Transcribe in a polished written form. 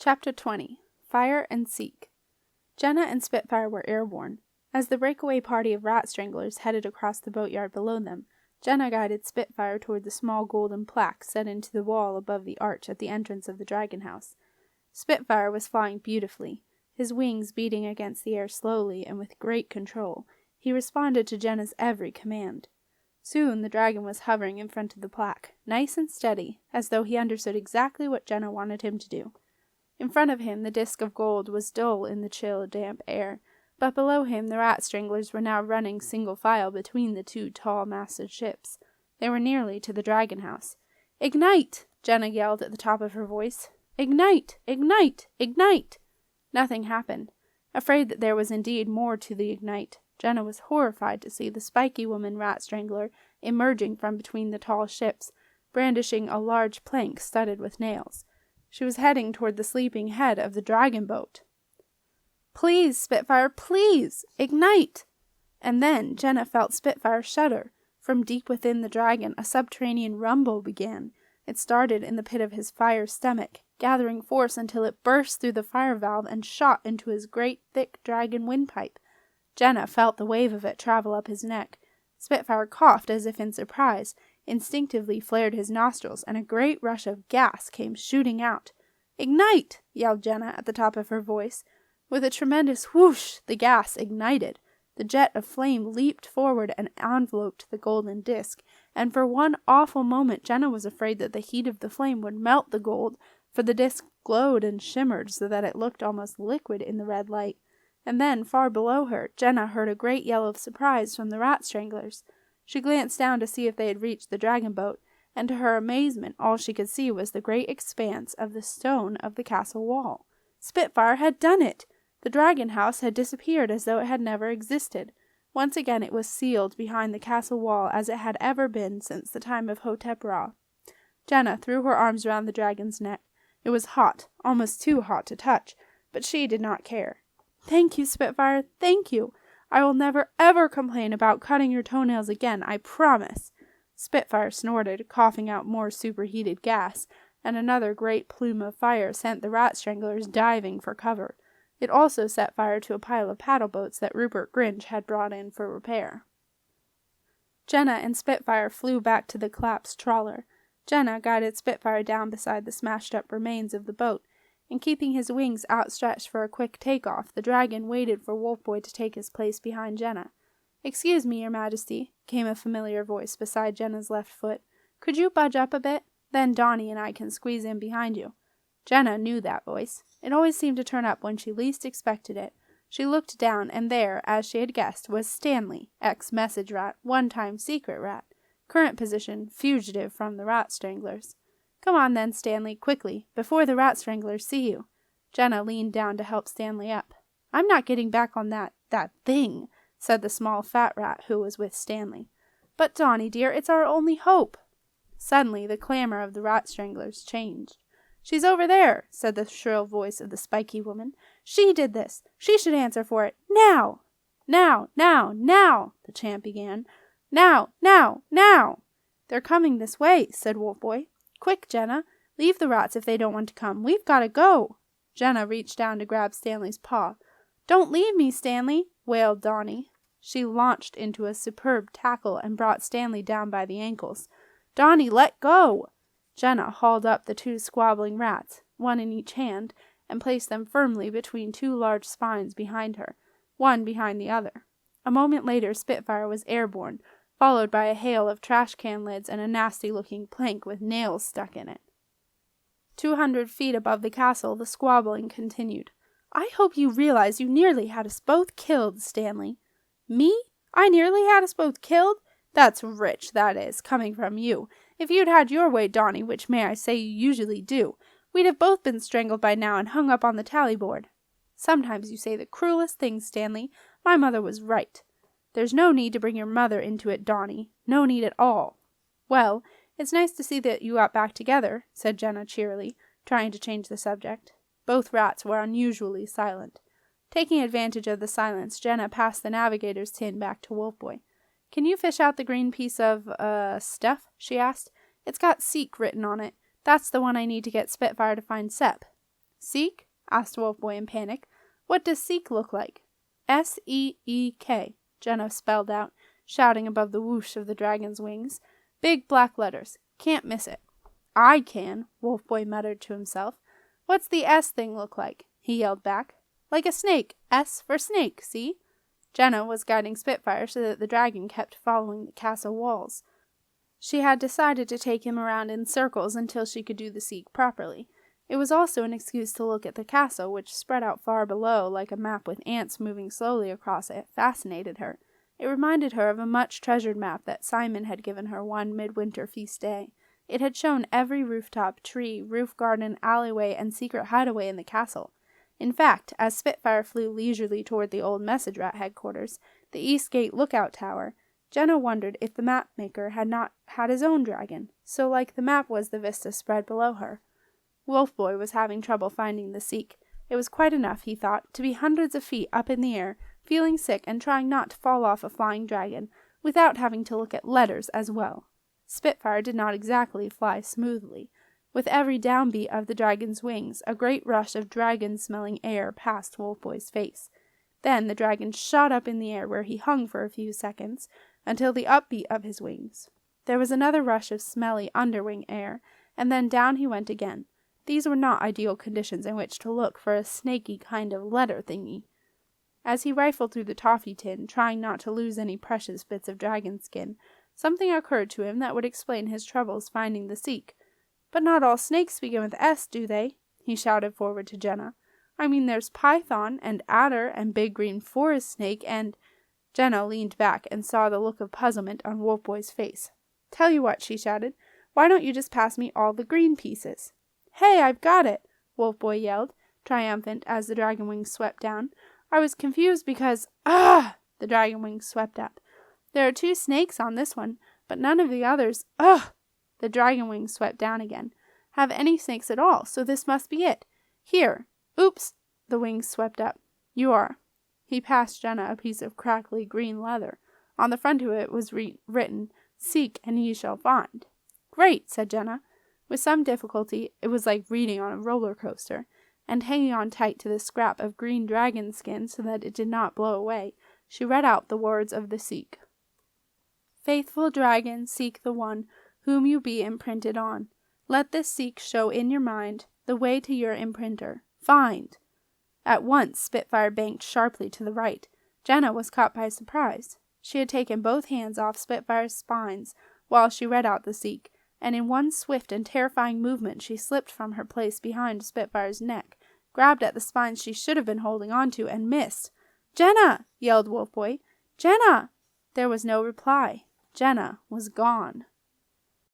Chapter 20. Fire and Seek. Jenna and Spitfire were airborne. As the breakaway party of rat stranglers headed across the boatyard below them, Jenna guided Spitfire toward the small golden plaque set into the wall above the arch at the entrance of the dragon house. Spitfire was flying beautifully, his wings beating against the air slowly and with great control. He responded to Jenna's every command. Soon the dragon was hovering in front of the plaque, nice and steady, as though he understood exactly what Jenna wanted him to do. In front of him the disk of gold was dull in the chill, damp air, but below him the rat stranglers were now running single file between the two tall, massive ships. They were nearly to the dragon house. "Ignite!" Jenna yelled at the top of her voice. "Ignite! Ignite! Ignite!" Nothing happened. Afraid that there was indeed more to the ignite, Jenna was horrified to see the spiky woman rat strangler emerging from between the tall ships, brandishing a large plank studded with nails. She was heading toward the sleeping head of the dragon boat. "Please, Spitfire, please! Ignite!" And then Jenna felt Spitfire shudder. From deep within the dragon a subterranean rumble began. It started in the pit of his fire stomach, gathering force until it burst through the fire valve and shot into his great, thick dragon windpipe. Jenna felt the wave of it travel up his neck. Spitfire coughed as if in surprise, instinctively flared his nostrils, and a great rush of gas came shooting out. "Ignite!" yelled Jenna at the top of her voice. With a tremendous whoosh, the gas ignited. The jet of flame leaped forward and enveloped the golden disk, and for one awful moment Jenna was afraid that the heat of the flame would melt the gold, for the disk glowed and shimmered so that it looked almost liquid in the red light. And then, far below her, Jenna heard a great yell of surprise from the rat stranglers. She glanced down to see if they had reached the dragon boat, and to her amazement all she could see was the great expanse of the stone of the castle wall. Spitfire had done it! The dragon house had disappeared as though it had never existed. Once again it was sealed behind the castle wall as it had ever been since the time of Hotep Ra. Jenna threw her arms round the dragon's neck. It was hot, almost too hot to touch, but she did not care. "Thank you, Spitfire, thank you! I will never, ever complain about cutting your toenails again, I promise." Spitfire snorted, coughing out more superheated gas, and another great plume of fire sent the rat stranglers diving for cover. It also set fire to a pile of paddle boats that Rupert Grinch had brought in for repair. Jenna and Spitfire flew back to the collapsed trawler. Jenna guided Spitfire down beside the smashed-up remains of the boat, and keeping his wings outstretched for a quick take-off, the dragon waited for Wolfboy to take his place behind Jenna. "Excuse me, Your Majesty," came a familiar voice beside Jenna's left foot. "Could you budge up a bit? Then Donnie and I can squeeze in behind you." Jenna knew that voice. It always seemed to turn up when she least expected it. She looked down, and there, as she had guessed, was Stanley, ex-message rat, one-time secret rat. Current position, fugitive from the rat stranglers. "Come on then, Stanley, quickly, before the rat stranglers see you." Jenna leaned down to help Stanley up. "I'm not getting back on that thing," said the small fat rat who was with Stanley. "But Donnie, dear, it's our only hope." Suddenly the clamor of the rat stranglers changed. "She's over there," said the shrill voice of the spiky woman. "She did this. She should answer for it. Now!" Now, the chant began. Now! "They're coming this way," said Wolfboy. "Quick, Jenna. Leave the rats if they don't want to come. We've got to go." Jenna reached down to grab Stanley's paw. "Don't leave me, Stanley," wailed Donnie. She launched into a superb tackle and brought Stanley down by the ankles. "Donnie, let go!" Jenna hauled up the two squabbling rats, one in each hand, and placed them firmly between two large spines behind her, one behind the other. A moment later Spitfire was airborne, followed by a hail of trash-can lids and a nasty-looking plank with nails stuck in it. 200 feet above the castle, the squabbling continued. "I hope you realize you nearly had us both killed, Stanley." "Me? I nearly had us both killed? That's rich, that is, coming from you. If you'd had your way, Donnie, which may I say you usually do, we'd have both been strangled by now and hung up on the tally board." "Sometimes you say the cruelest things, Stanley. My mother was right." "There's no need to bring your mother into it, Donnie. No need at all." "Well, it's nice to see that you got back together," said Jenna cheerily, trying to change the subject. Both rats were unusually silent. Taking advantage of the silence, Jenna passed the navigator's tin back to Wolfboy. "Can you fish out the green piece of, stuff?" she asked. "It's got Seek written on it. That's the one I need to get Spitfire to find Sep." Seek? Asked Wolfboy in panic. What does seek look like? S-E-E-K, Jenna spelled out, shouting above the whoosh of the dragon's wings. Big black letters. Can't miss it. I can, Wolfboy muttered to himself. What's the S thing look like? He yelled back. Like a snake. S for snake, see? Jenna was guiding Spitfire so that the dragon kept following the castle walls. She had decided to take him around in circles until she could do the seek properly. It was also an excuse to look at the castle, which spread out far below like a map with ants moving slowly across it, fascinated her. It reminded her of a much-treasured map that Simon had given her one midwinter feast day. It had shown every rooftop, tree, roof garden, alleyway, and secret hideaway in the castle. In fact, as Spitfire flew leisurely toward the old message rat headquarters, the East Gate lookout tower, Jenna wondered if the map-maker had not had his own dragon, so like the map was the vista spread below her. Wolfboy was having trouble finding the seek. It was quite enough, he thought, to be hundreds of feet up in the air, feeling sick and trying not to fall off a flying dragon, without having to look at letters as well. Spitfire did not exactly fly smoothly. With every downbeat of the dragon's wings, a great rush of dragon-smelling air passed Wolfboy's face. Then the dragon shot up in the air where he hung for a few seconds, until the upbeat of his wings. There was another rush of smelly underwing air, and then down he went again. These were not ideal conditions in which to look for a snaky kind of letter thingy. As he rifled through the toffee tin, trying not to lose any precious bits of dragon skin, something occurred to him that would explain his troubles finding the seek. But not all snakes begin with S, do they? He shouted forward to Jenna. I mean, there's python, and adder, and big green forest snake, and... Jenna leaned back and saw the look of puzzlement on Wolfboy's face. Tell you what, she shouted. Why don't you just pass me all the green pieces? Hey, I've got it! Wolfboy yelled, triumphant as the dragon wings swept down. I was confused because... Ah! The dragon wings swept up. There are 2 snakes on this one, but none of the others... Ugh! The dragon wings swept down again. Have any snakes at all, so this must be it. Here. Oops! The wings swept up. You are. He passed Jenna a piece of crackly green leather. On the front of it was written, Seek and ye shall find. Great, said Jenna. With some difficulty, it was like reading on a roller coaster, and hanging on tight to the scrap of green dragon skin so that it did not blow away, she read out the words of the seek. Faithful dragon, seek the one whom you be imprinted on. Let this seek show in your mind the way to your imprinter. Find! At once Spitfire banked sharply to the right. Jenna was caught by surprise. She had taken both hands off Spitfire's spines while she read out the seek, and in one swift and terrifying movement she slipped from her place behind Spitfire's neck, grabbed at the spines she should have been holding on to, and missed. Jenna! Yelled Wolfboy. Jenna! There was no reply. Jenna was gone.